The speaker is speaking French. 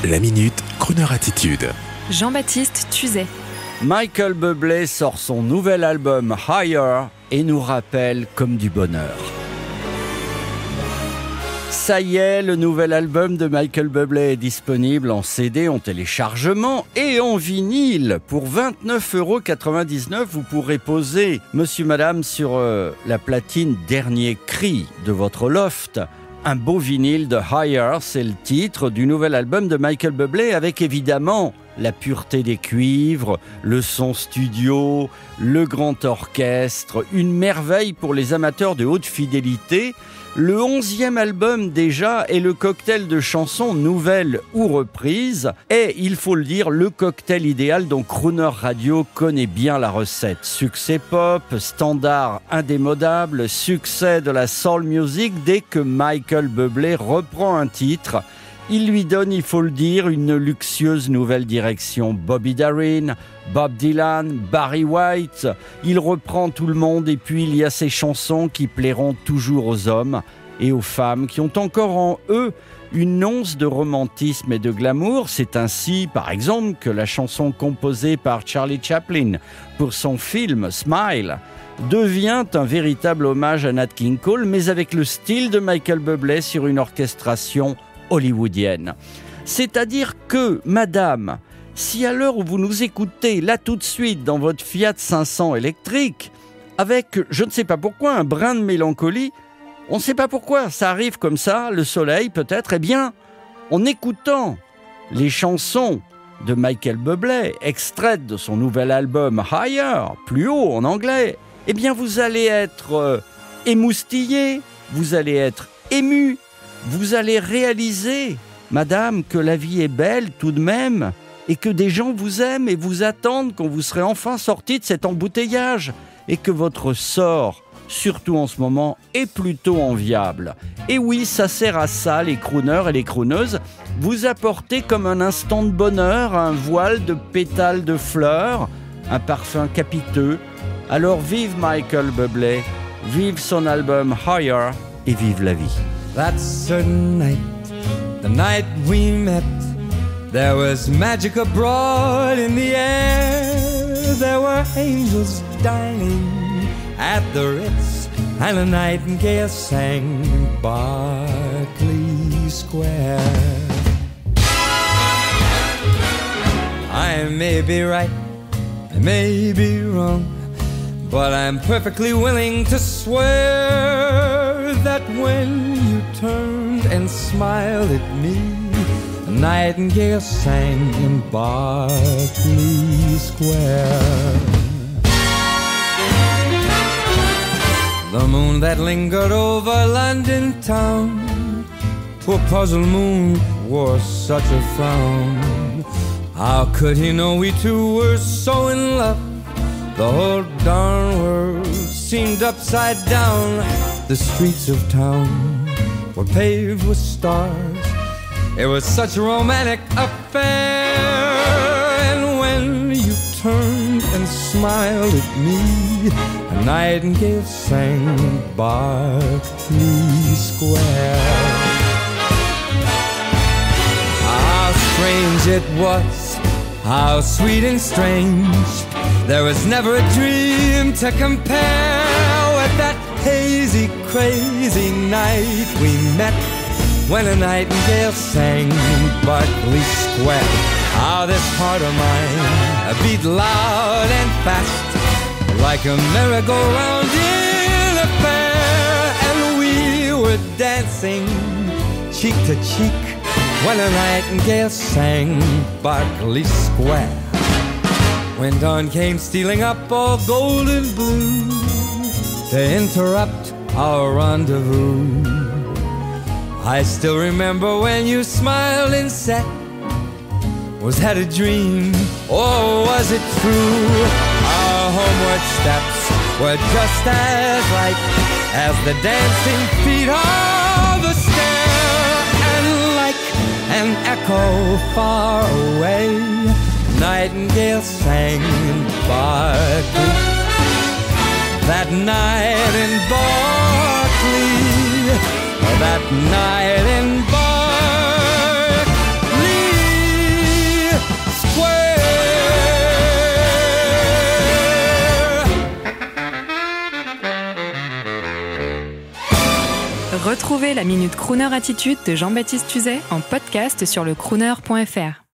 La Minute Crooner Attitude. Jean-Baptiste Tuzet. Michael Bublé sort son nouvel album Higher et nous rappelle comme du bonheur. Ça y est, le nouvel album de Michael Bublé est disponible en CD, en téléchargement et en vinyle. Pour 29,99 €, vous pourrez poser Monsieur Madame sur la platine Dernier Cri de votre loft. Un beau vinyle de Higher, c'est le titre du nouvel album de Michael Bublé, avec évidemment la pureté des cuivres, le son studio, le grand orchestre, une merveille pour les amateurs de haute fidélité. Le 11e album déjà est le cocktail de chansons nouvelles ou reprises et, il faut le dire, le cocktail idéal dont Crooner Radio connaît bien la recette. Succès pop, standard indémodable, succès de la soul music. Dès que Michael Bublé reprend un titre, il lui donne, il faut le dire, une luxueuse nouvelle direction. Bobby Darin, Bob Dylan, Barry White, il reprend tout le monde et puis il y a ces chansons qui plairont toujours aux hommes et aux femmes qui ont encore en eux une once de romantisme et de glamour. C'est ainsi, par exemple, que la chanson composée par Charlie Chaplin pour son film Smile devient un véritable hommage à Nat King Cole, mais avec le style de Michael Bublé sur une orchestration hollywoodienne. C'est-à-dire que, madame, si à l'heure où vous nous écoutez, là tout de suite, dans votre Fiat 500 électrique, avec, je ne sais pas pourquoi, un brin de mélancolie, on ne sait pas pourquoi, ça arrive comme ça, le soleil peut-être, eh bien, en écoutant les chansons de Michael Bublé, extraites de son nouvel album Higher, plus haut en anglais, eh bien vous allez être émoustillé, vous allez être ému, vous allez réaliser, madame, que la vie est belle tout de même et que des gens vous aiment et vous attendent quand vous serez enfin sorti de cet embouteillage et que votre sort, surtout en ce moment, est plutôt enviable. Et oui, ça sert à ça, les crooners et les crooneuses, vous apportez comme un instant de bonheur un voile de pétales de fleurs, un parfum capiteux. Alors vive Michael Bublé, vive son album Higher et vive la vie. That certain night, the night we met, there was magic abroad in the air. There were angels dining at the Ritz, and a nightingale sang in Berkeley Square. I may be right, I may be wrong, but I'm perfectly willing to swear that when you turned and smiled at me, a nightingale sang in Berkeley Square. The moon that lingered over London town, poor puzzled moon wore such a frown. How could he know we two were so in love? The whole darn world seemed upside down. The streets of town were paved with stars. It was such a romantic affair. And when you turned and smiled at me, a nightingale sang in Berkeley Square. How strange it was, how sweet and strange. There was never a dream to compare with that hazy, crazy night we met, when a nightingale sang in Berkeley Square. How this heart of mine beat loud and fast, like a merry-go-round in a fair. And we were dancing cheek to cheek, when a nightingale sang in Berkeley Square. When dawn came stealing up all golden blue to interrupt our rendezvous, I still remember when you smiled and said, was that a dream or was it true? Our homeward steps were just as light as the dancing feet of a stair, and like an echo far away, nightingale sang in Berkeley. That night in Berkeley, that night in Berkeley. Retrouvez la Minute Crooner Attitude de Jean-Baptiste Tuzet en podcast sur lecrooner.fr.